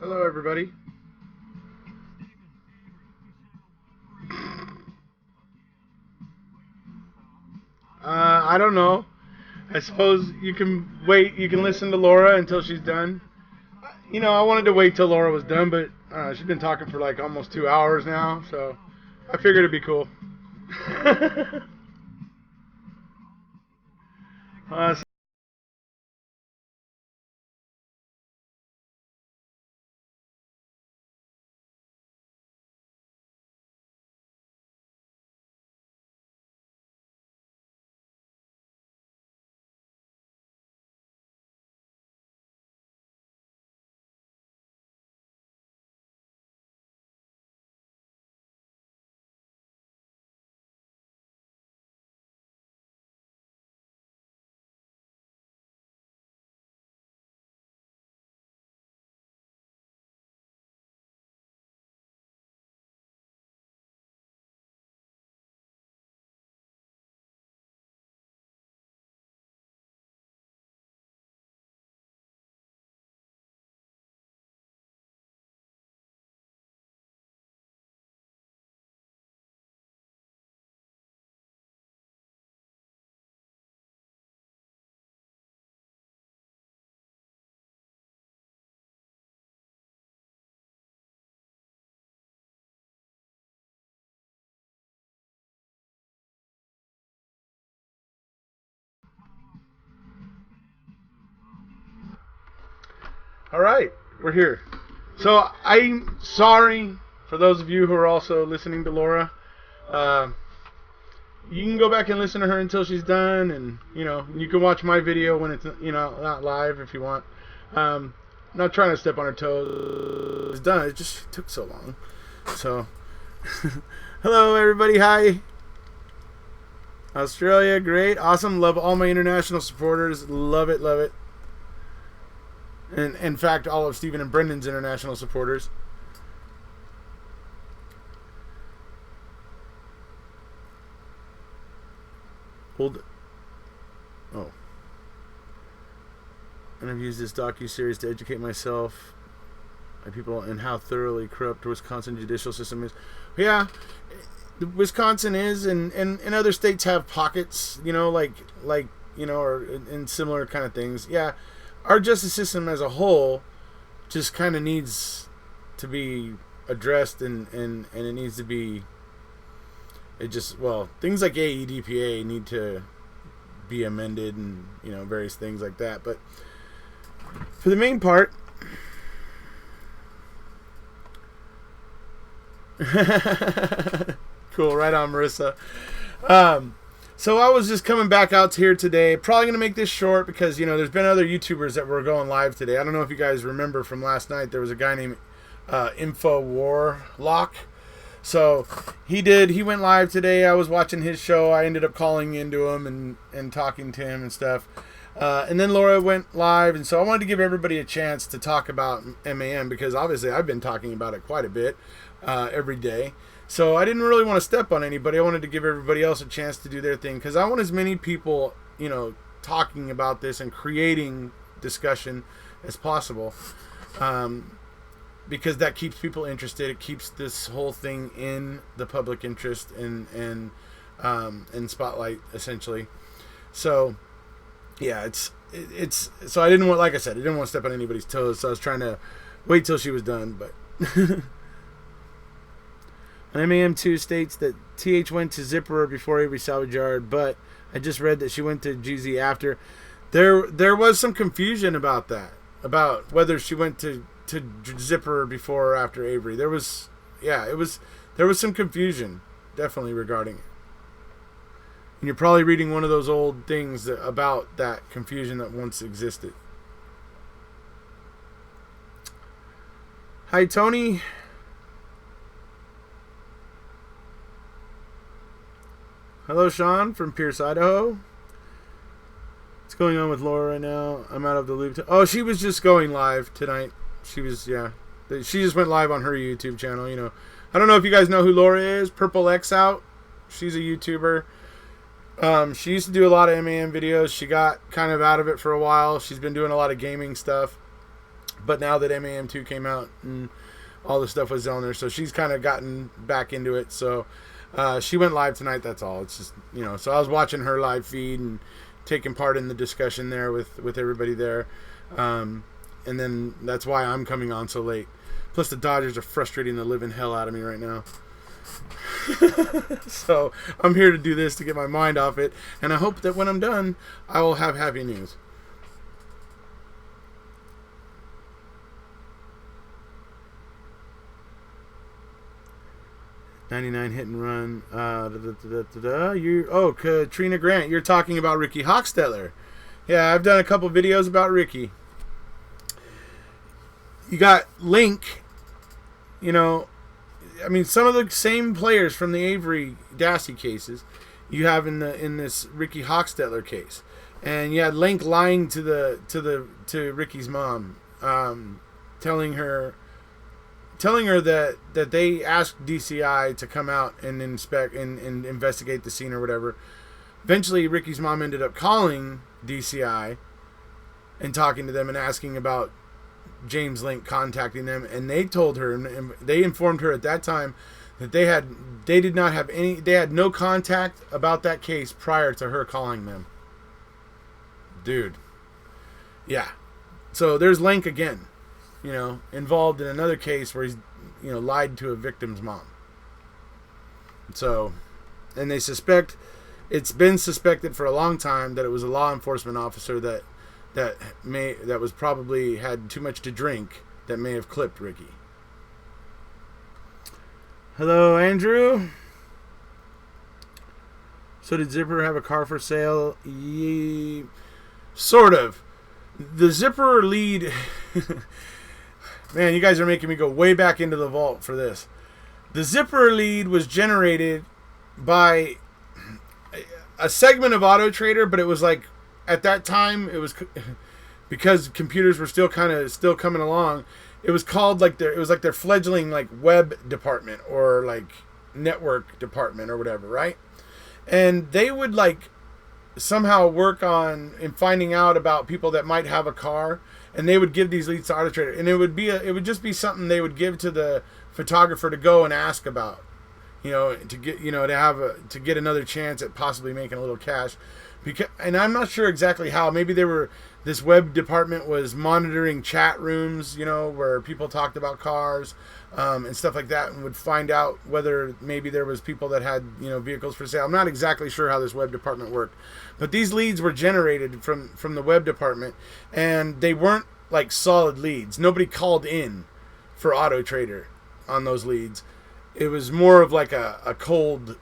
Hello, everybody. I don't know. I suppose you can wait. You can listen to Laura until she's done. I wanted to wait till Laura was done, but she's been talking for like almost 2 hours now, so I figured it'd be cool. uh, all right, we're here. So I'm sorry for those of you who are also listening to Laura. Uh, you can go back and listen to her until she's done, and you can watch my video when it's not live if you want. I'm not trying to step on her toes. It's done. It just took so long. So, hello everybody. Hi. Australia, great, awesome. Love all my international supporters. Love it, love it. And in fact, all of Stephen and Brendan's international supporters. Hold. Oh. And I've used this docu-series to educate myself by people and how thoroughly corrupt Wisconsin judicial system is. Yeah, Wisconsin is, and other states have pockets, or in similar kind of things. Yeah, our justice system as a whole just kind of needs to be addressed, and it needs to be. Things like AEDPA need to be amended, and various things like that. But for the main part, cool, right on, Marissa. So I was just coming back out here today. Probably going to make this short because, there's been other YouTubers that were going live today. I don't know if you guys remember from last night. There was a guy named Info Warlock. So he went live today. I was watching his show. I ended up calling into him and talking to him and stuff. And then Laura went live. And so I wanted to give everybody a chance to talk about MAM because obviously I've been talking about it quite a bit every day. So I didn't really want to step on anybody. I wanted to give everybody else a chance to do their thing because I want as many people, talking about this and creating discussion as possible. Because that keeps people interested. It keeps this whole thing in the public interest and spotlight essentially. So yeah, it's so I didn't want, like I said, I didn't want to step on anybody's toes. So I was trying to wait till she was done. But an MAM2 states that TH went to Zipperer before Avery Salvage Yard, but I just read that she went to GZ after. There was some confusion about that, about whether she went to Zipper before or after Avery. There was some confusion definitely regarding it. And you're probably reading one of those old things about that confusion that once existed. Hi, Tony. Hello, Sean from Pierce, Idaho. What's going on with Laura right now? I'm out of the loop. Oh, she was just going live tonight. She just went live on her YouTube channel. I don't know if you guys know who Laura is. Purple X Out. She's a YouTuber. She used to do a lot of MAM videos. She got kind of out of it for a while. She's been doing a lot of gaming stuff. But now that MAM2 came out and all the stuff was on there, so she's kind of gotten back into it. So she went live tonight, that's all. It's just, so I was watching her live feed and taking part in the discussion there with everybody there. And then that's why I'm coming on so late. Plus the Dodgers are frustrating the living hell out of me right now. So I'm here to do this to get my mind off it. And I hope that when I'm done, I will have happy news. .99 hit and run. Katrina Grant, you're talking about Ricky Hochstetler. Yeah, I've done a couple videos about Ricky. You got Link. Some of the same players from the Avery Dassey cases you have in this Ricky Hochstetler case, and you had Link lying to Ricky's mom, telling her that they asked DCI to come out and inspect and investigate the scene or whatever. Eventually, Ricky's mom ended up calling DCI and talking to them and asking about James Link contacting them, and they told her and they informed her at that time that they had no contact about that case prior to her calling them. Dude. Yeah. So there's Link again, involved in another case where he's, lied to a victim's mom. So, and they suspect, it's been suspected for a long time that it was a law enforcement officer that was probably had too much to drink that may have clipped Ricky. Hello, Andrew. So did Zipper have a car for sale? Sort of. The Zipper lead... Man, you guys are making me go way back into the vault for this. The Zipper lead was generated by a segment of Auto Trader, but it was like, at that time, it was because computers were still coming along. It was called their fledgling web department or network department or whatever, right? And they would somehow work on in finding out about people that might have a car, and they would give these leads to Auto Trader, and it would just be something they would give to the photographer to go and ask about, to get another chance at possibly making a little cash. And I'm not sure exactly how. Maybe this web department was monitoring chat rooms, where people talked about cars and stuff like that, and would find out whether maybe there was people that had, vehicles for sale. I'm not exactly sure how this web department worked. But these leads were generated from the web department, and they weren't solid leads. Nobody called in for Auto Trader on those leads. It was more of a cold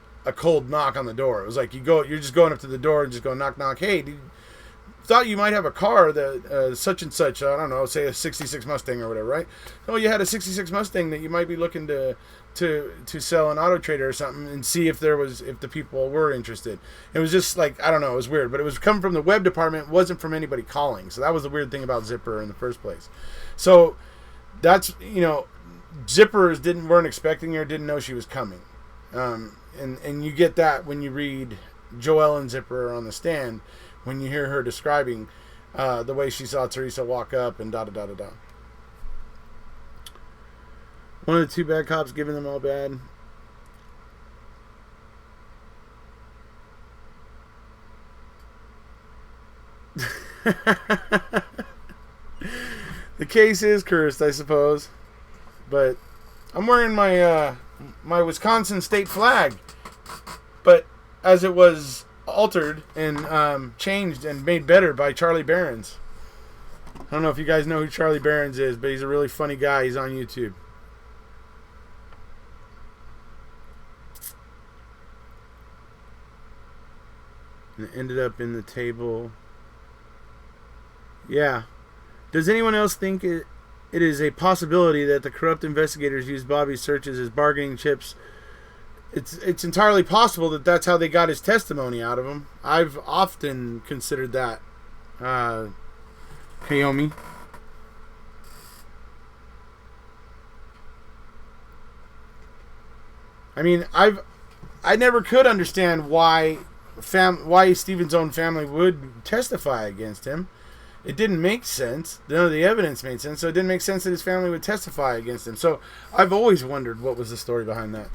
knock on the door. It was you're just going up to the door and just go knock knock. Hey, thought you might have a car that such and such. I don't know, say a '66 Mustang or whatever, right? Oh, you had a '66 Mustang that you might be looking to sell on Auto Trader or something, and see if the people were interested. It was just I don't know, it was weird, but it was coming from the web department. It wasn't from anybody calling. So that was the weird thing about Zipper in the first place. So that's Zippers weren't expecting her, didn't know she was coming. And you get that when you read Joelle and Zipper on the stand, when you hear her describing the way she saw Teresa walk up and da-da-da-da-da. One of the two bad cops giving them all bad. The case is cursed, I suppose. But I'm wearing my my Wisconsin state flag. But as it was altered and changed and made better by Charlie Barons. I don't know if you guys know who Charlie Barons is, but he's a really funny guy. He's on YouTube. And it ended up in the table. Yeah. Does anyone else think it is a possibility that the corrupt investigators used Bobby's searches as bargaining chips? It's entirely possible that that's how they got his testimony out of him. I've often considered that. Kayomi. I mean, I never could understand why Stephen's own family would testify against him. it didn't make sense. None of the evidence made sense, so it didn't make sense that his family would testify against him. So I've always wondered what was the story behind that.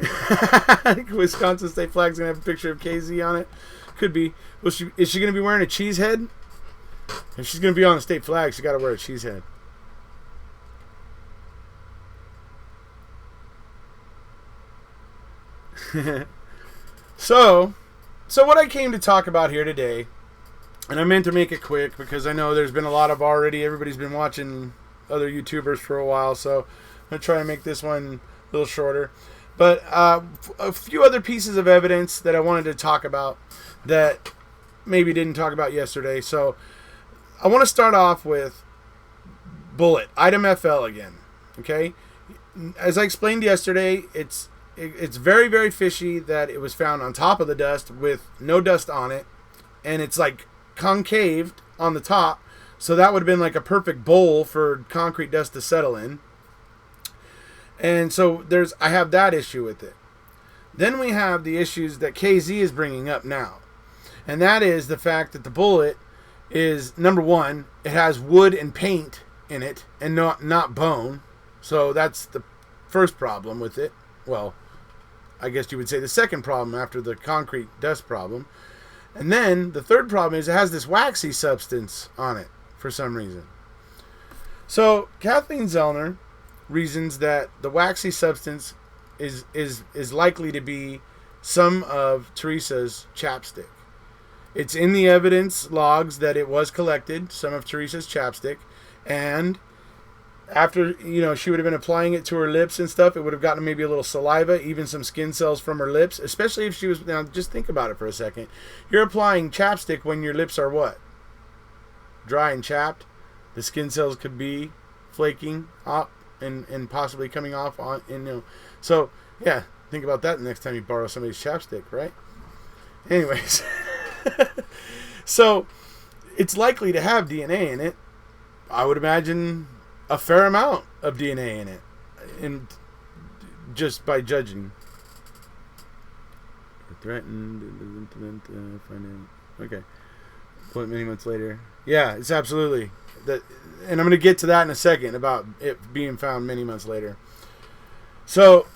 I think Wisconsin state flag's gonna have a picture of KZ on it. Could be. Is she gonna be wearing a cheese head? If she's gonna be on the state flag, she gotta wear a cheese head. So what I came to talk about here today, and I meant to make it quick because I know there's been a lot of everybody's been watching other YouTubers for a while, so I'm gonna try to make this one a little shorter. But a few other pieces of evidence that I wanted to talk about that maybe didn't talk about yesterday. So I want to start off with bullet, item FL again. Okay, as I explained yesterday, it's very, very fishy that it was found on top of the dust with no dust on it, and it's like concaved on the top, so that would have been like a perfect bowl for concrete dust to settle in. And so I have that issue with it. Then we have the issues that KZ is bringing up now. And that is the fact that the bullet is, number one, it has wood and paint in it and not bone. So that's the first problem with it. Well, I guess you would say the second problem after the concrete dust problem. And then the third problem is it has this waxy substance on it for some reason. So Kathleen Zellner reasons that the waxy substance is likely to be some of Teresa's chapstick. It's in the evidence logs that it was collected, some of Teresa's chapstick, and after, she would have been applying it to her lips and stuff, it would have gotten maybe a little saliva, even some skin cells from her lips, especially if she was, now just think about it for a second. You're applying chapstick when your lips are what? Dry and chapped. The skin cells could be flaking up and possibly coming off on, so yeah, think about that the next time you borrow somebody's chapstick, right? Anyways, so it's likely to have DNA in it. I would imagine a fair amount of DNA in it, and just by judging. Threatened, okay. Many months later, yeah, it's absolutely that, and I'm going to get to that in a second about it being found many months later. So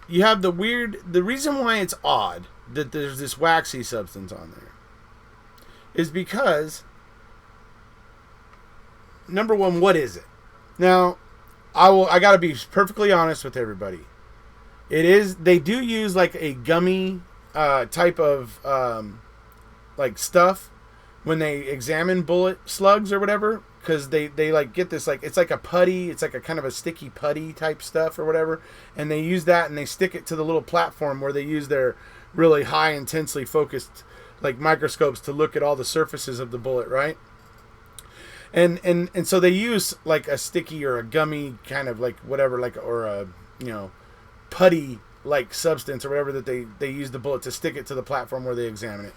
you have the reason why it's odd that there's this waxy substance on there is because, number one, what is it? Now, I got to be perfectly honest with everybody. They do use like a gummy type of like stuff when they examine bullet slugs or whatever, because they like get this, like, it's like a putty, it's like a kind of a sticky putty type stuff or whatever, and they use that and they stick it to the little platform where they use their really high intensely focused like microscopes to look at all the surfaces of the bullet, right? And so they use like a sticky or a gummy kind of like whatever, like, or a putty like substance or whatever that they use the bullet to stick it to the platform where they examine it.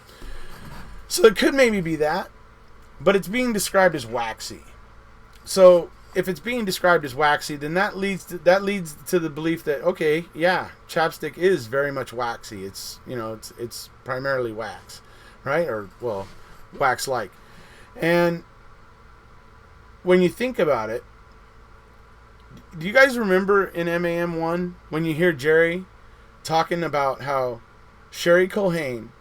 So it could maybe be that, but it's being described as waxy. So if it's being described as waxy, then that leads to the belief that, okay, yeah, chapstick is very much waxy. It's it's primarily wax, right? Or, well, wax-like. And when you think about it, do you guys remember in MAM 1 when you hear Jerry talking about how Sherry Culhane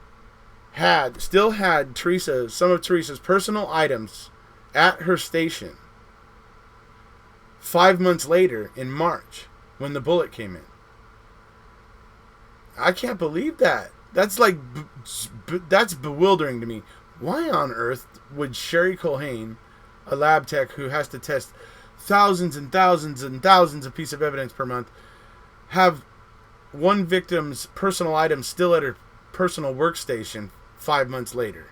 still had some of Teresa's personal items at her station 5 months later in March when the bullet came in? I can't believe that. That's like, that's bewildering to me. Why on earth would Sherry Culhane, a lab tech who has to test thousands and thousands and thousands of pieces of evidence per month, have one victim's personal items still at her personal workstation 5 months later?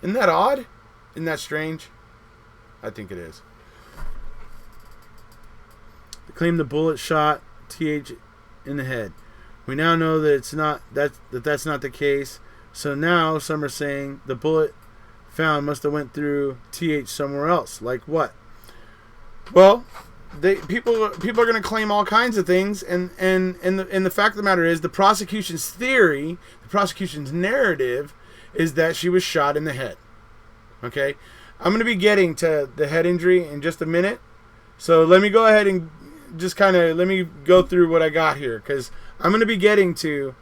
Isn't that odd? Isn't that strange? I think it is. They claim the bullet shot TH in the head. We now know that that's not the case. So now some are saying the bullet found must have went through TH somewhere else. Like what? Well, people are going to claim all kinds of things, and the fact of the matter is, the prosecution's theory, the prosecution's narrative, is that she was shot in the head. Okay, I'm going to be getting to the head injury in just a minute, so let me go ahead and just let me go through what I got here, because I'm going to be getting to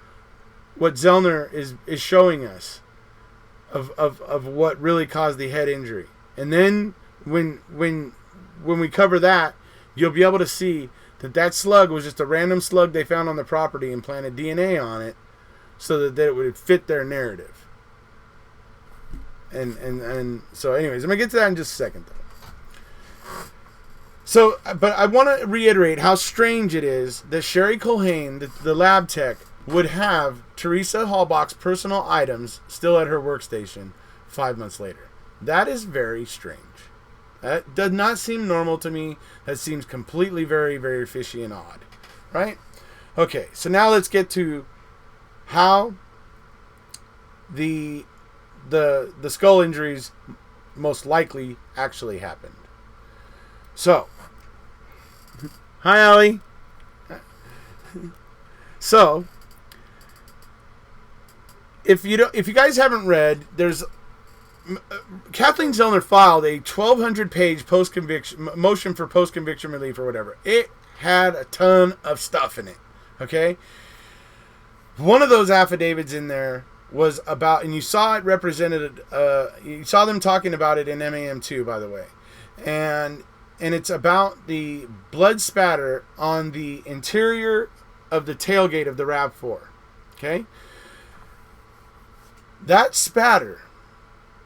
what Zellner is showing us of what really caused the head injury, and then when we cover that, you'll be able to see that slug was just a random slug they found on the property and planted DNA on it so that it would fit their narrative. And so anyways, I'm going to get to that in just a second, though. So, but I want to reiterate how strange it is that Sherry Culhane, the lab tech, would have Teresa Halbach's personal items still at her workstation 5 months later. That is very strange. That does not seem normal to me. That seems completely very, very fishy and odd. Right? Okay, so now let's get to how the skull injuries most likely actually happened. So, hi, Allie. So, if you guys haven't read, there's Kathleen Zellner filed a 1,200-page motion for post-conviction relief or whatever. It had a ton of stuff in it. Okay, one of those affidavits in there was about, and you saw it represented. You saw them talking about it in MAM2, by the way, and it's about the blood spatter on the interior of the tailgate of the RAV4. Okay, that spatter.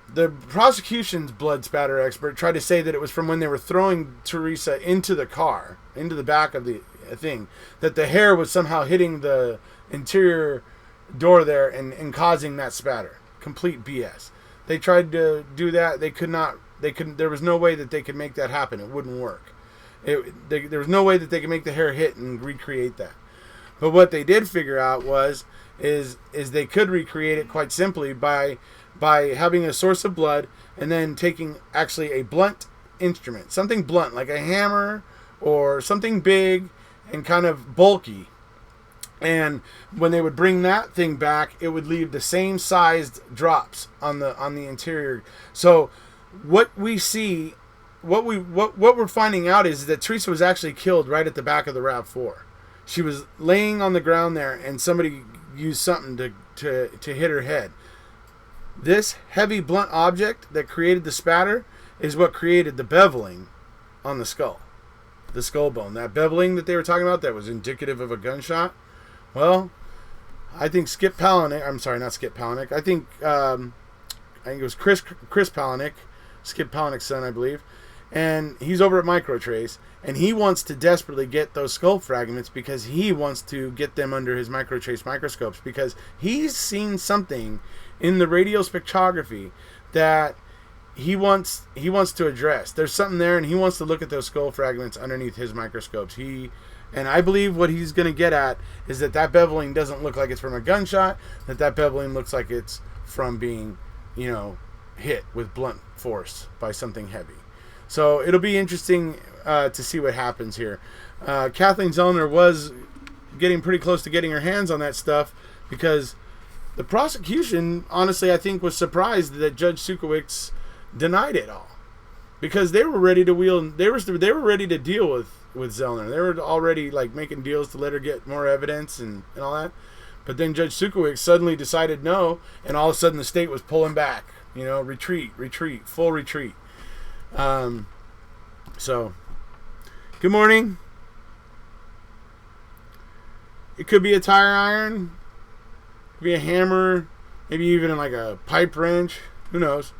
The prosecution's blood spatter expert tried to say that it was from when they were throwing Teresa into the car, into the back of the thing, that the hair was somehow hitting the interior door there and causing that spatter. Complete BS. They tried to do that. They couldn't. There was no way that they could make that happen. It wouldn't work. There was no way that they could make the hair hit and recreate that. But what they did figure out is they could recreate it quite simply by having a source of blood and then taking actually a blunt instrument, something blunt like a hammer or something big and kind of bulky. And when they would bring that thing back, it would leave the same sized drops on the interior. So what we see, what we're finding out is that Teresa was actually killed right at the back of the RAV4. She was laying on the ground there, and somebody used something to hit her head. This heavy blunt object that created the spatter is what created the beveling on the skull. The skull bone. That beveling that they were talking about that was indicative of a gunshot. Well, I think Skip Palahniuk, I'm sorry, not Skip Palahniuk. I think it was Chris Palahniuk, Skip Palahniuk's son, I believe. And he's over at Microtrace, and he wants to desperately get those skull fragments because he wants to get them under his Microtrace microscopes, because he's seen something in the radio spectrography that he wants to address. There's something there, and he wants to look at those skull fragments underneath his microscopes. And I believe what he's going to get at is that beveling doesn't look like it's from a gunshot, that beveling looks like it's from being, hit with blunt force by something heavy. So it'll be interesting to see what happens here. Kathleen Zellner was getting pretty close to getting her hands on that stuff because the prosecution, honestly, I think was surprised that Judge Sukowicz denied it all, because they were ready to they were ready to deal with Zellner. They were already making deals to let her get more evidence and all that. But then Judge Sukowicz suddenly decided no, and all of a sudden the state was pulling back. Retreat, full retreat. So, good morning. It could be a tire iron, could be a hammer, maybe even a pipe wrench. Who knows?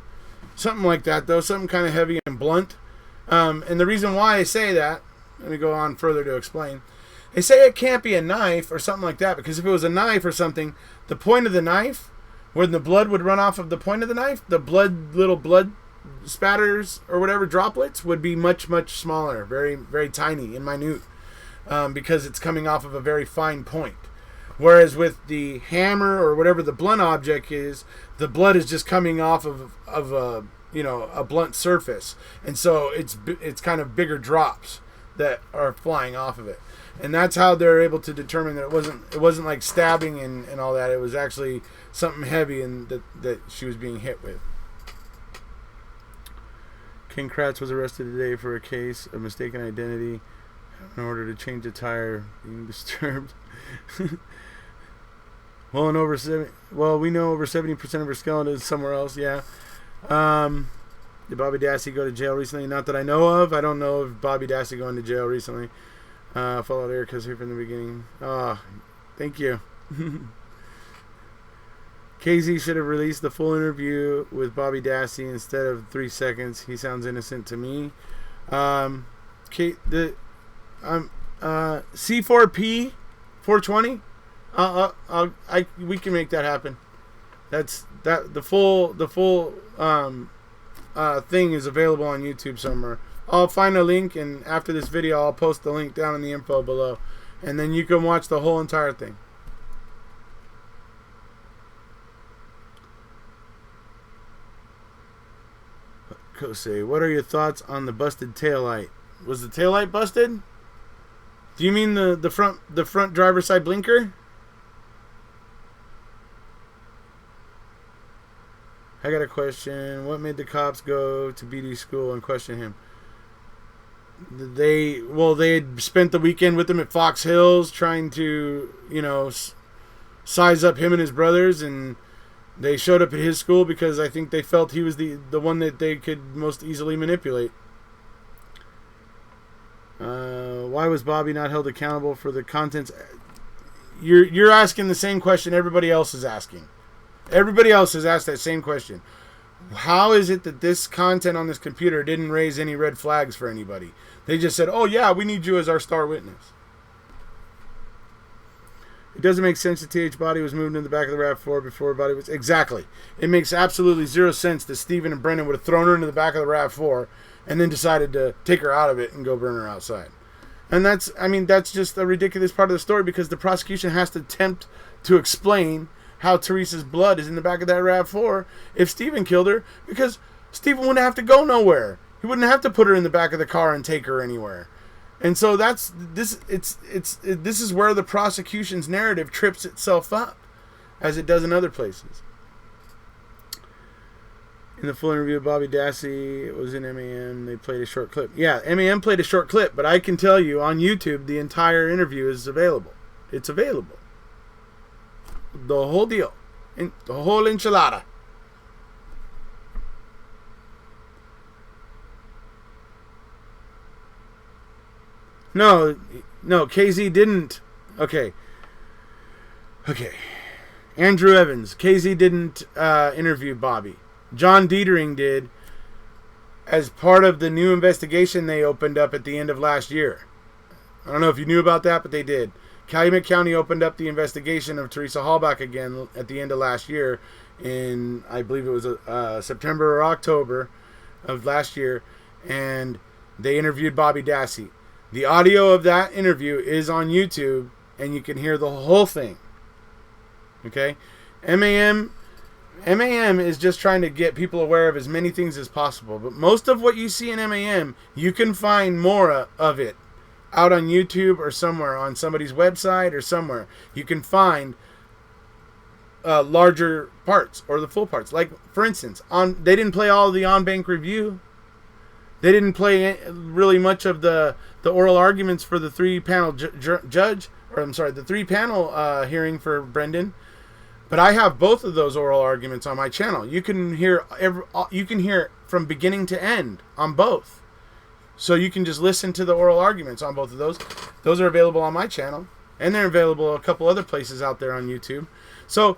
Something like that, though. Something kind of heavy and blunt. And the reason why I say that, let me go on further to explain. They say it can't be a knife or something like that, because if it was a knife or something, the point of the knife, when the blood would run off of the point of the knife, the little blood spatters or whatever droplets would be much, much smaller, very, very tiny and minute, because it's coming off of a very fine point. Whereas with the hammer or whatever the blunt object is, the blood is just coming off of a blunt surface, and so it's kind of bigger drops that are flying off of it. And that's how they're able to determine that it wasn't like stabbing and all that. It was actually something heavy and that she was being hit with. King Kratz was arrested today for a case of mistaken identity in order to change a tire being disturbed. We know over 70% of her skeleton is somewhere else. Yeah. Did Bobby Dassey go to jail recently? Not that I know of. I don't know if Bobby Dassey going to jail recently. Followed Erekose here from the beginning. Thank you. KZ should have released the full interview with Bobby Dassey instead of 3 seconds. He sounds innocent to me. C4P 420. We can make that happen. The full thing is available on YouTube somewhere. I'll find a link, and after this video I'll post the link down in the info below, and then you can watch the whole entire thing. Kose, what are your thoughts on the busted taillight? Was the taillight busted? Do you mean the front driver's side blinker? I got a question. What made the cops go to BD school and question him? They had spent the weekend with him at Fox Hills trying to, size up him and his brothers, and they showed up at his school because I think they felt he was the one that they could most easily manipulate. Why was Bobby not held accountable for the contents? You're asking the same question everybody else is asking. Everybody else has asked that same question. How is it that this content on this computer didn't raise any red flags for anybody? They just said, oh yeah, we need you as our star witness. It doesn't make sense that TH body was moved in the back of the RAV4 before body was... Exactly. It makes absolutely zero sense that Steven and Brendan would have thrown her into the back of the RAV4 and then decided to take her out of it and go burn her outside. And that's just a ridiculous part of the story, because the prosecution has to attempt to explain how Teresa's blood is in the back of that RAV4 if Steven killed her, because Steven wouldn't have to go nowhere. He wouldn't have to put her in the back of the car and take her anywhere. And so this is where the prosecution's narrative trips itself up, as it does in other places. In the full interview of Bobby Dassey, it was in MAM, they played a short clip. Yeah, MAM played a short clip, but I can tell you on YouTube the entire interview is available. It's available. The whole deal. The whole enchilada. No, KZ didn't. Okay. Andrew Evans. KZ didn't interview Bobby. John Dietering did, as part of the new investigation they opened up at the end of last year. I don't know if you knew about that, but they did. Calumet County opened up the investigation of Teresa Hallback again at the end of last year, in, I believe it was September or October of last year, and they interviewed Bobby Dassey. The audio of that interview is on YouTube, and you can hear the whole thing. Okay? MAM is just trying to get people aware of as many things as possible, but most of what you see in MAM, you can find more of it out on YouTube or somewhere on somebody's website or somewhere. You can find larger parts or the full parts. Like, for instance, they didn't play all of the on-bank review. They didn't play really much of the oral arguments for the three-panel the three-panel hearing for Brendan. But I have both of those oral arguments on my channel. You can hear from beginning to end on both. So you can just listen to the oral arguments on both of those. Those are available on my channel, and they're available a couple other places out there on YouTube. So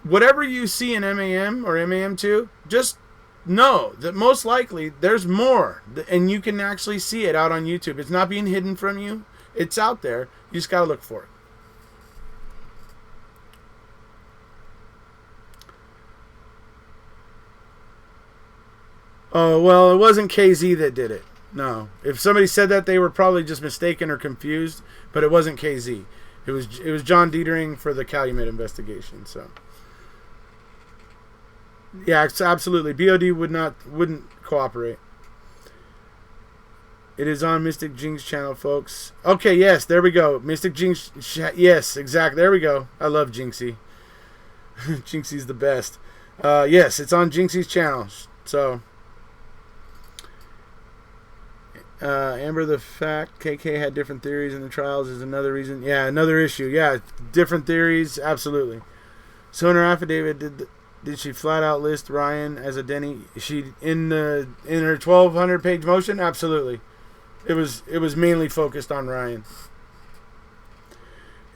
whatever you see in MAM or MAM2, just know that most likely there's more, and you can actually see it out on YouTube. It's not being hidden from you. It's out there. You just got to look for it. Oh, well, it wasn't KZ that did it. No. If somebody said that, they were probably just mistaken or confused, but it wasn't KZ. It was John Dietering for the Calumet investigation. So, yeah, absolutely. BOD wouldn't cooperate. It is on Mystic Jinx channel, folks. Okay, yes, there we go. Mystic Jinx. Yes, exactly. There we go. I love Jinxie. Jinxie's the best. Yes, it's on Jinxie's channel. So, Amber, the fact KK had different theories in the trials is another reason. Yeah, another issue. Yeah, different theories. Absolutely. So in her affidavit, did she flat out list Ryan as a Denny? She in her 1,200 page motion? Absolutely. It was mainly focused on Ryan.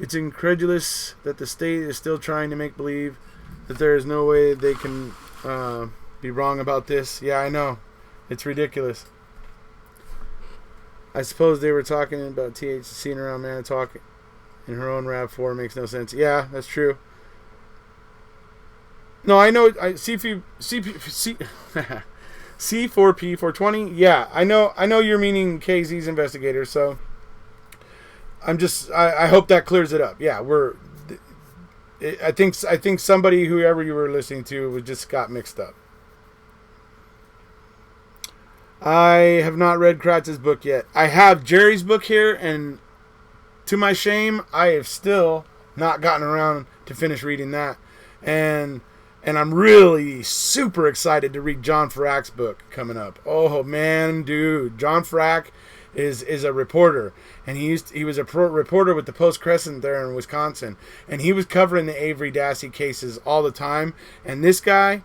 It's incredulous that the state is still trying to make believe that there is no way they can be wrong about this. Yeah, I know. It's ridiculous. I suppose they were talking about THC and around Manitowoc in her own RAV4 makes no sense. Yeah, that's true. No, I know. C4P420. Yeah, I know you're meaning KZ's investigator. So I hope that clears it up. Yeah, I think somebody, whoever you were listening to, just got mixed up. I have not read Kratz's book yet. I have Jerry's book here, and to my shame, I have still not gotten around to finish reading that. And I'm really super excited to read John Frack's book coming up. Oh man, dude, John Frack is a reporter, and he was a reporter with the Post Crescent there in Wisconsin, and he was covering the Avery Dassey cases all the time. And this guy's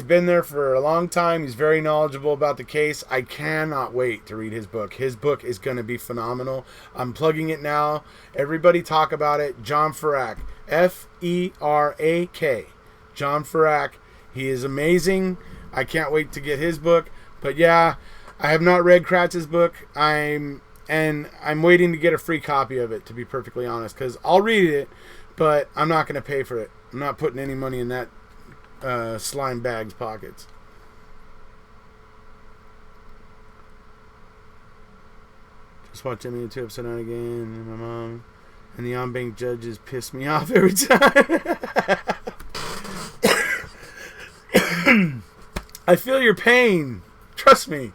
been there for a long time. He's very knowledgeable about the case. I cannot wait to read his book. His book is going to be phenomenal. I'm plugging it now. Everybody talk about it. John Ferak, Ferak. John Ferak. He is amazing. I can't wait to get his book. But yeah, I have not read Kratz's book. I'm waiting to get a free copy of it, to be perfectly honest, because I'll read it, but I'm not going to pay for it. I'm not putting any money in that slime bag's pockets. Just watch Emmy and 2 episode 9 again. And my mom and the on-bank judges piss me off every time. I feel your pain. Trust me.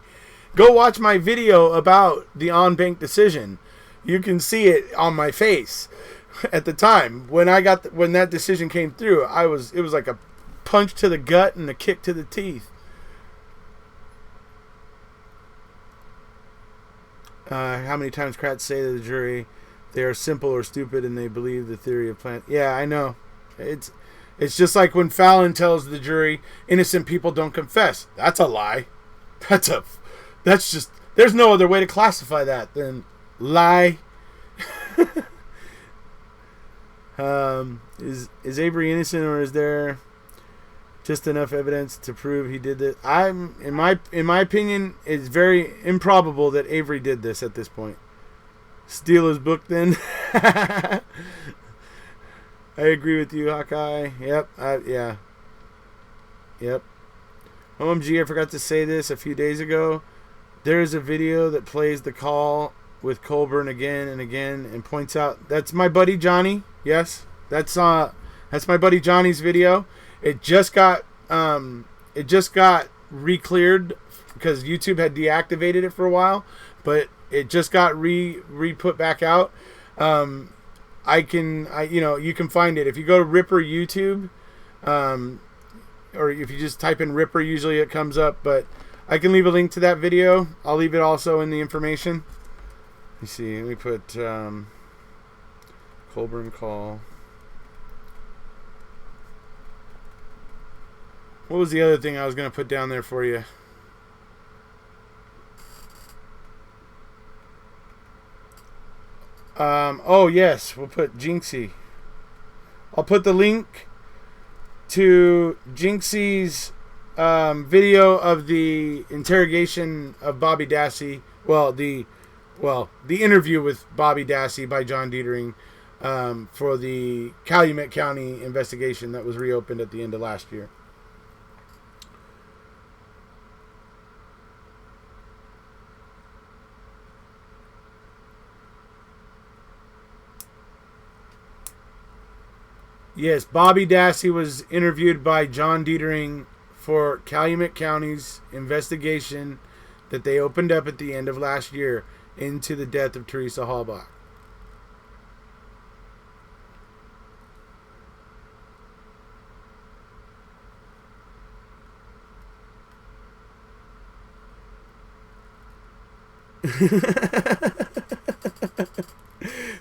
Go watch my video about the on-bank decision. You can see it on my face. At the time when that decision came through, it was like a punch to the gut and a kick to the teeth. How many times Kratz say to the jury they are simple or stupid and they believe the theory of plant? Yeah, I know. It's just like when Fallon tells the jury innocent people don't confess. That's a lie. That's just, there's no other way to classify that than lie. Is Avery innocent, or is there just enough evidence to prove he did this? In my opinion, it's very improbable that Avery did this at this point. Steal his book then. I agree with you, Hawkeye. Yep. Yeah. Yep. OMG, I forgot to say this a few days ago. There is a video that plays the call with Colburn again and again and points out that's my buddy Johnny. Yes, that's my buddy Johnny's video. It just got re-cleared because YouTube had deactivated it for a while, but it just got re-put back out. You can find it if you go to Ripper YouTube, or if you just type in Ripper, usually it comes up. But I can leave a link to that video. I'll leave it also in the information. Let me see. Let me put Colburn call. What was the other thing I was going to put down there for you? Oh, yes. We'll put Jinxie. I'll put the link to Jinxie's video of the interrogation of Bobby Dassey. The interview with Bobby Dassey by John Dietering for the Calumet County investigation that was reopened at the end of last year. Yes, Bobby Dassey was interviewed by John Dietering for Calumet County's investigation that they opened up at the end of last year into the death of Teresa Halbach.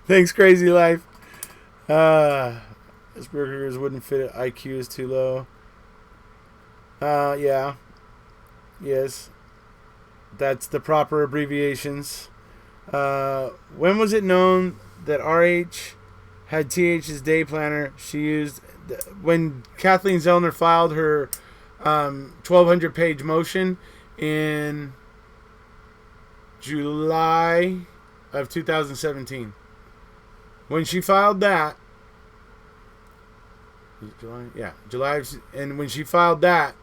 Thanks, Crazy Life. This burgers wouldn't fit. IQ is too low. Yeah. Yes. That's the proper abbreviations. When was it known that RH had TH's day planner? She used when Kathleen Zellner filed her 1,200 page motion in July of 2017. When she filed that, July, yeah, July, and when she filed that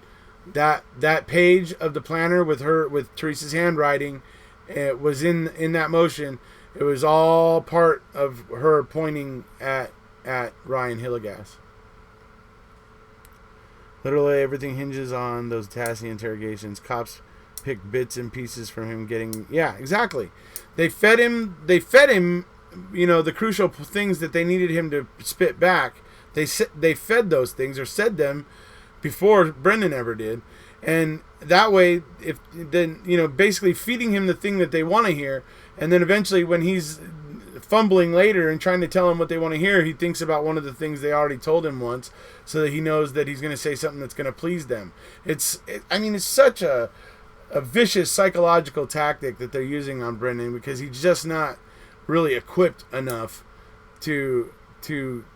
page of the planner with Teresa's handwriting, it was in that motion. It was all part of her pointing at Ryan Hillegas. Literally everything hinges on those Tassie interrogations. Cops picked bits and pieces from him getting... Yeah, exactly. They fed him, you know, the crucial things that they needed him to spit back. They fed those things, or said them, before Brendan ever did. And that way, if then, you know, basically feeding him the thing that they want to hear. And then eventually when he's fumbling later and trying to tell him what they want to hear, he thinks about one of the things they already told him once, so that he knows that he's going to say something that's going to please them. It's such a vicious psychological tactic that they're using on Brendan, because he's just not really equipped enough to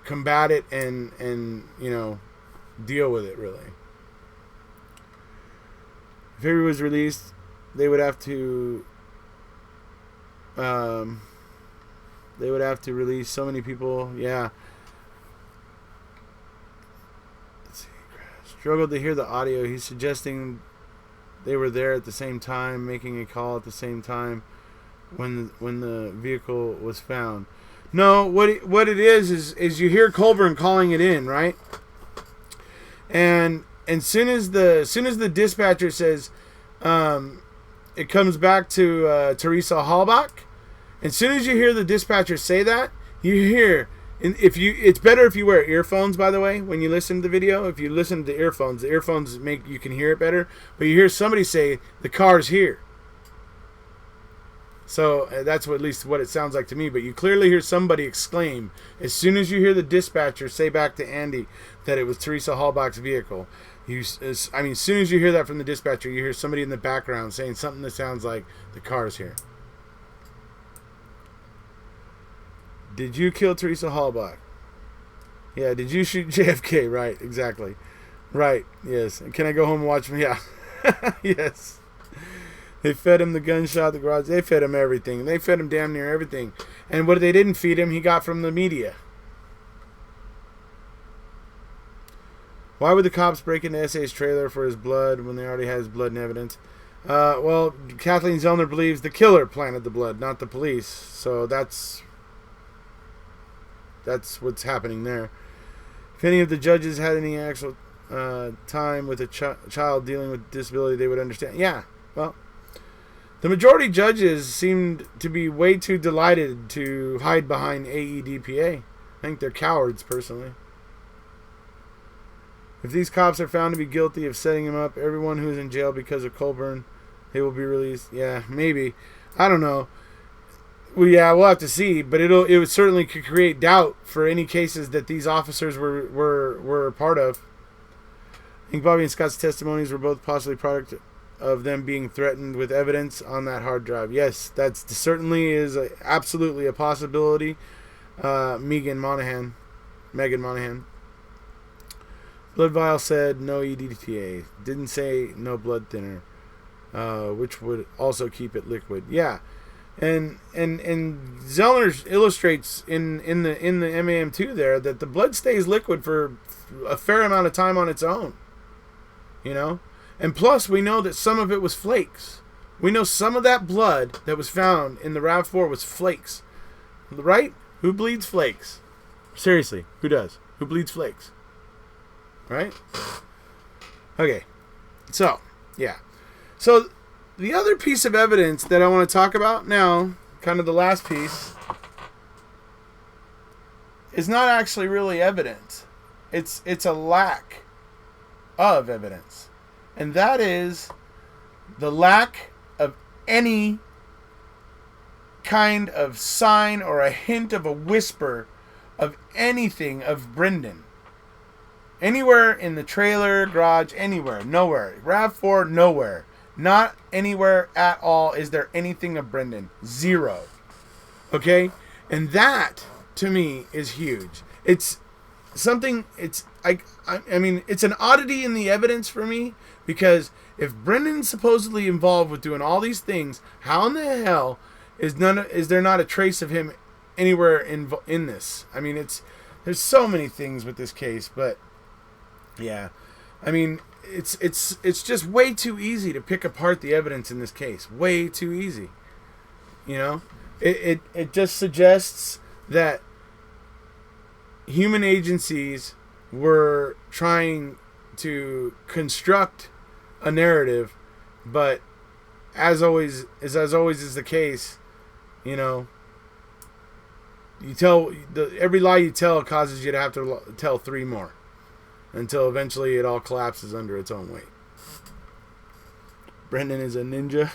combat it and you know, deal with it, really. If Avery was released, they would have to release so many people. Yeah. Let's see. Struggled to hear the audio. He's suggesting they were there at the same time, making a call at the same time when the vehicle was found. No, what it is you hear Colburn calling it in, right? And soon as the dispatcher says, it comes back to Teresa Halbach. As soon as you hear the dispatcher say that, you hear, it's better if you wear earphones, by the way, when you listen to the video. If you listen to the earphones make you can hear it better. But you hear somebody say, "The car's here." So that's at least what it sounds like to me. But you clearly hear somebody exclaim as soon as you hear the dispatcher say back to Andy that it was Teresa Halbach's vehicle. As soon as you hear that from the dispatcher, you hear somebody in the background saying something that sounds like, "The car's here." Did you kill Teresa Halbach? Yeah. Did you shoot JFK? Right. Exactly. Right. Yes. And can I go home and watch him? Yeah. Yes. They fed him the gunshot, the garage. They fed him everything. They fed him damn near everything. And what they didn't feed him, he got from the media. Why would the cops break into S.A.'s trailer for his blood when they already had his blood and evidence? Well, Kathleen Zellner believes the killer planted the blood, not the police. So that's what's happening there. If any of the judges had any actual time with a child dealing with disability, they would understand. Yeah, well, the majority judges seemed to be way too delighted to hide behind AEDPA. I think they're cowards, personally. If these cops are found to be guilty of setting him up, everyone who's in jail because of Colburn, they will be released. Yeah, maybe. I don't know. Well, yeah, we'll have to see, but it certainly could create doubt for any cases that these officers were a part of. I think Bobby and Scott's testimonies were both possibly product of them being threatened with evidence on that hard drive. Yes, that certainly is absolutely a possibility. Megan Monahan. Blood vial said no EDTA. Didn't say no blood thinner, which would also keep it liquid. Yeah. And Zellner illustrates in the MAM2 there that the blood stays liquid for a fair amount of time on its own, you know, and plus we know that some of it was flakes. We know some of that blood that was found in the RAV4 was flakes, right? Who bleeds flakes? Seriously, who does? Who bleeds flakes? Right? Okay, so yeah, so the other piece of evidence that I want to talk about now, kind of the last piece, is not actually really evidence. It's a lack of evidence. And that is the lack of any kind of sign or a hint of a whisper of anything of Brendan. Anywhere in the trailer, garage, anywhere, nowhere. RAV4, nowhere. Not anywhere at all is there anything of Brendan. Zero. Okay? And that, to me, is huge. It's something, I mean, it's an oddity in the evidence for me, because if Brendan's supposedly involved with doing all these things, how in the hell is there not a trace of him anywhere in this? I mean, there's so many things with this case, but yeah, I mean, it's just way too easy to pick apart the evidence in this case. Way too easy. You know, it just suggests that human agencies were trying to construct a narrative, but as always is the case, you know, every lie you tell causes you to have to tell three more, until eventually it all collapses under its own weight. Brendan is a ninja.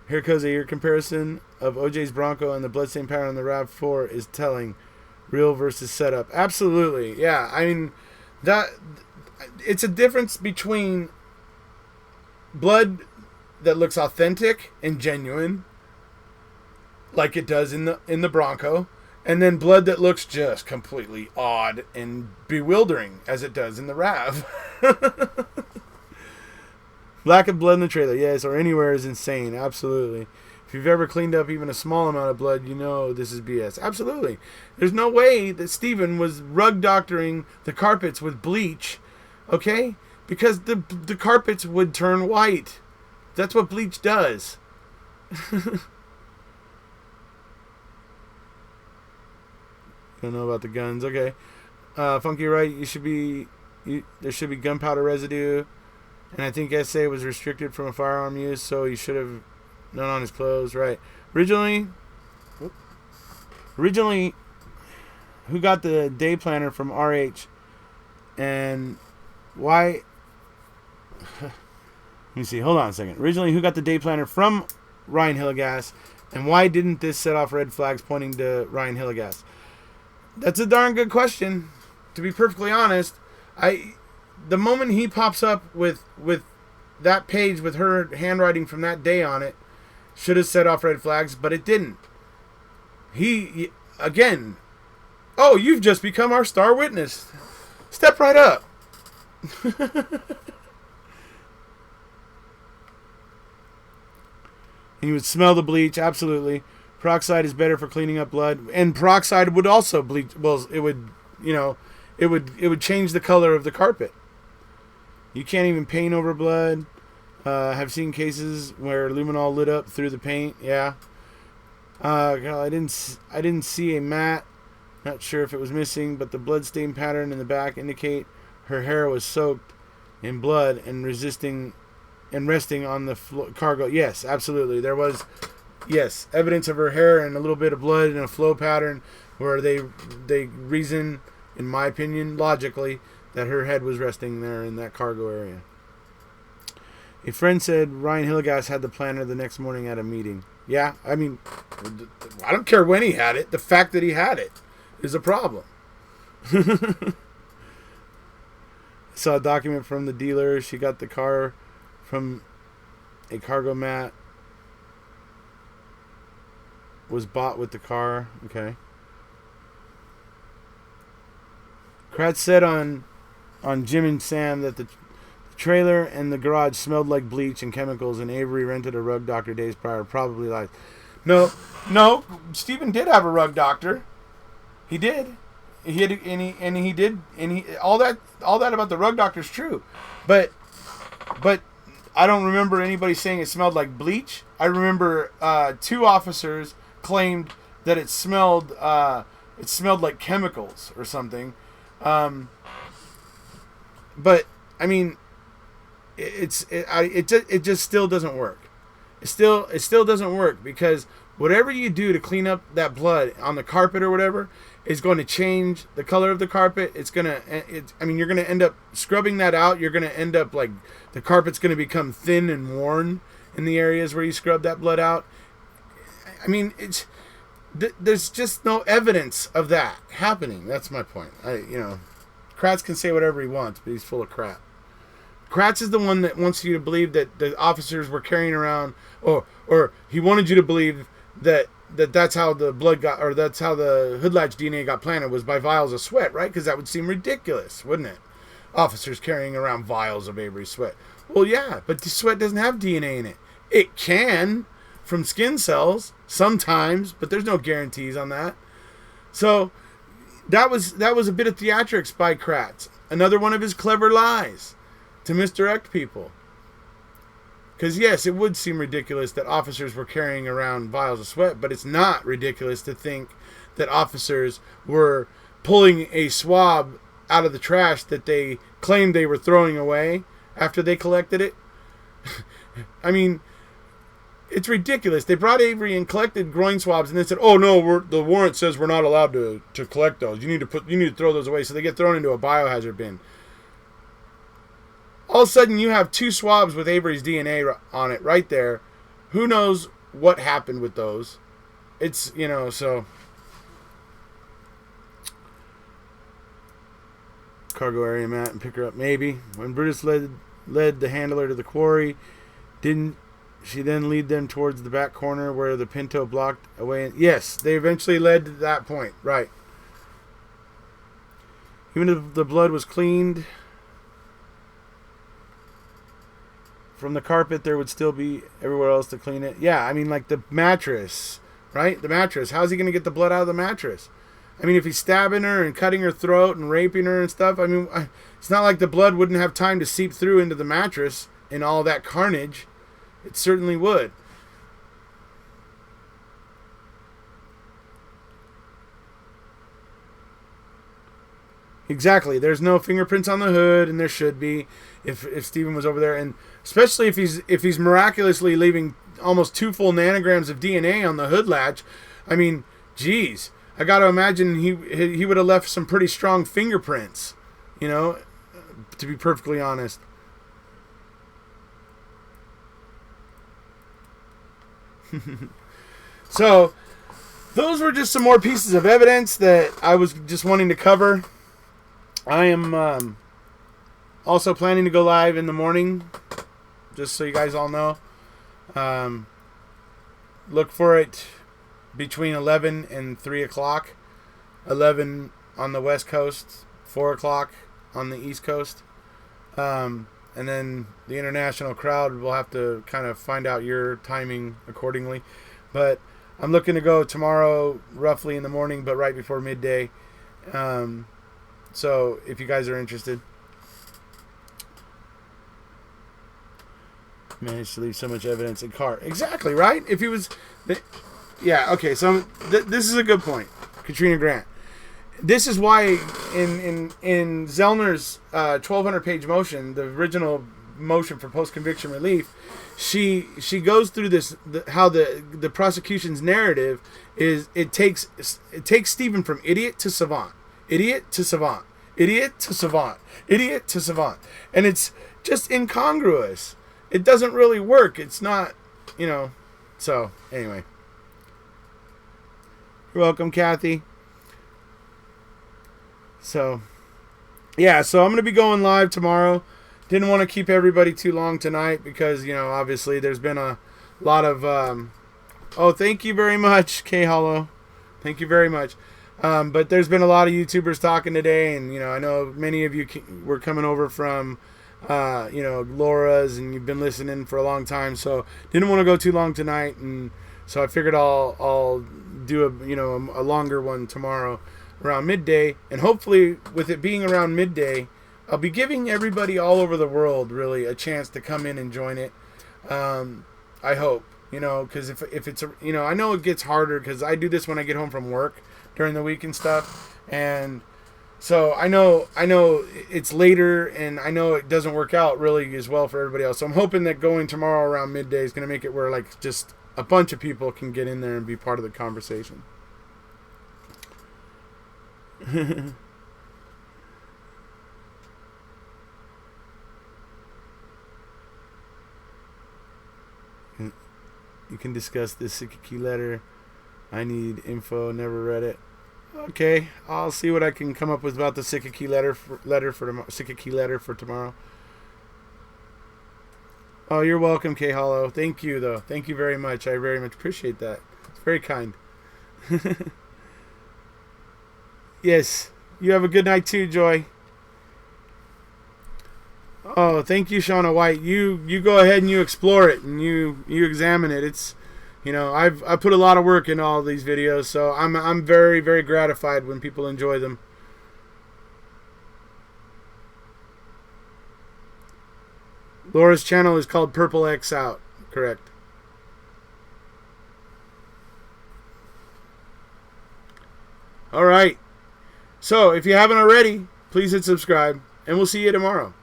Erekose, your comparison of OJ's Bronco and the bloodstain pattern on the RAV4 is telling. Real versus setup. Absolutely. Yeah, I mean, it's a difference between blood that looks authentic and genuine, like it does in the Bronco, and then blood that looks just completely odd and bewildering, as it does in the RAV. Lack of blood in the trailer, yes, or anywhere is insane. Absolutely. If you've ever cleaned up even a small amount of blood, you know this is BS. Absolutely. There's no way that Steven was rug doctoring the carpets with bleach, okay? Because the carpets would turn white. That's what bleach does. Don't know about the guns. Okay. Funky, right? There should be gunpowder residue. And I think SA was restricted from a firearm use, so he should have none on his clothes. Right. Originally, who got the day planner from RH? And why... Let me see. Hold on a second. Originally, who got the day planner from Ryan Hillegas? And why didn't this set off red flags pointing to Ryan Hillegas? That's a darn good question. To be perfectly honest, the moment he pops up with that page with her handwriting from that day on it, should have set off red flags, but it didn't. He again, oh, you've just become our star witness. Step right up. He would smell the bleach, absolutely. Peroxide is better for cleaning up blood, and peroxide would also bleach. Well, it would, it would change the color of the carpet. You can't even paint over blood. Have seen cases where luminol lit up through the paint. Yeah. I didn't see a mat. Not sure if it was missing, but the bloodstain pattern in the back indicate her hair was soaked in blood and resting on the cargo. Yes, absolutely. There was, yes, evidence of her hair and a little bit of blood in a flow pattern where they reason, in my opinion, logically, that her head was resting there in that cargo area. A friend said Ryan Hillegas had the planner the next morning at a meeting. Yeah, I mean, I don't care when he had it. The fact that he had it is a problem. Saw a document from the dealer. She got the car from a cargo mat. Was bought with the car. Okay. Kratz said on Jim and Sam that the trailer and the garage smelled like bleach and chemicals, and Avery rented a rug doctor days prior. Probably lies. No. Stephen did have a rug doctor. He did. All that about the rug doctor is true, but I don't remember anybody saying it smelled like bleach. I remember two officers claimed that it smelled like chemicals or something. But I mean, it just still doesn't work. It still doesn't work, because whatever you do to clean up that blood on the carpet or whatever is going to change the color of the carpet. You're going to end up scrubbing that out. You're going to end up like the carpet's going to become thin and worn in the areas where you scrub that blood out. I mean, there's just no evidence of that happening. That's my point. Kratz can say whatever he wants, but he's full of crap. Kratz is the one that wants you to believe that the officers were carrying around, or he wanted you to believe that's how the blood got, or that's how the hood latch DNA got planted, was by vials of sweat, right? Because that would seem ridiculous, wouldn't it? Officers carrying around vials of Avery's sweat. Well, yeah, but the sweat doesn't have DNA in it. It can from skin cells sometimes, but there's no guarantees on that. So that was a bit of theatrics by Kratz. Another one of his clever lies to misdirect people. Because yes, it would seem ridiculous that officers were carrying around vials of sweat, but it's not ridiculous to think that officers were pulling a swab out of the trash that they claimed they were throwing away after they collected it. I mean, it's ridiculous. They brought Avery and collected groin swabs, and they said, "Oh no, the warrant says we're not allowed to collect those. You need to throw those away." So they get thrown into a biohazard bin. All of a sudden, you have 2 swabs with Avery's DNA on it right there. Who knows what happened with those? It's, so. Cargo area, Matt, and pick her up, maybe. When Brutus led the handler to the quarry, didn't she then lead them towards the back corner where the Pinto blocked away? Yes, they eventually led to that point, right. Even if the blood was cleaned from the carpet, there would still be everywhere else to clean it. Yeah, I mean, like the mattress, right? The mattress. How's he going to get the blood out of the mattress? I mean, if he's stabbing her and cutting her throat and raping her and stuff, I mean, it's not like the blood wouldn't have time to seep through into the mattress in all that carnage. It certainly would. Exactly. There's no fingerprints on the hood, and there should be if Stephen was over there, and especially if he's miraculously leaving almost 2 full nanograms of DNA on the hood latch. I mean, geez, I got to imagine he would have left some pretty strong fingerprints, to be perfectly honest. So, those were just some more pieces of evidence that I was just wanting to cover. I am also planning to go live in the morning, just so you guys all know. Look for it between 11 and 3 o'clock. 11 on the West Coast, 4 o'clock on the East Coast. And then the international crowd will have to kind of find out your timing accordingly. But I'm looking to go tomorrow roughly in the morning, but right before midday. So if you guys are interested. Managed to leave so much evidence in car. Exactly, right? If he was... Yeah, okay, so this is a good point. Katrina Grant. This is why in Zellner's 1,200-page motion, the original motion for post-conviction relief, she goes through this, how the prosecution's narrative is, it takes Stephen from idiot to savant. Idiot to savant. Idiot to savant. Idiot to savant. And it's just incongruous. It doesn't really work. It's not, So, anyway. You're welcome, Kathy. So, yeah, so I'm going to be going live tomorrow. Didn't want to keep everybody too long tonight because, obviously there's been a lot of... oh, thank you very much, K-Hollow. Thank you very much. But there's been a lot of YouTubers talking today, and, I know many of you were coming over from, Laura's, and you've been listening for a long time, so didn't want to go too long tonight, and so I figured I'll do a longer one tomorrow around midday, and hopefully with it being around midday, I'll be giving everybody all over the world really a chance to come in and join it. I hope, because if it's I know it gets harder because I do this when I get home from work during the week and stuff, and So I know it's later, and I know it doesn't work out really as well for everybody else. So I'm hoping that going tomorrow around midday is going to make it where like just a bunch of people can get in there and be part of the conversation. You can discuss this Sikiki letter. I need info. Never read it. Okay, I'll see what I can come up with about the Sikiki letter for tomorrow. Oh, you're welcome, K Hollow. Thank you, though. Thank you very much. I very much appreciate that. It's very kind. Yes. You have a good night too, Joy. Oh, thank you, Shauna White. You go ahead and you explore it and you examine it. It's, you know, I put a lot of work into all these videos, so I'm very, very gratified when people enjoy them. Laura's channel is called Purple X Out. Correct. All right. So if you haven't already, please hit subscribe, and we'll see you tomorrow.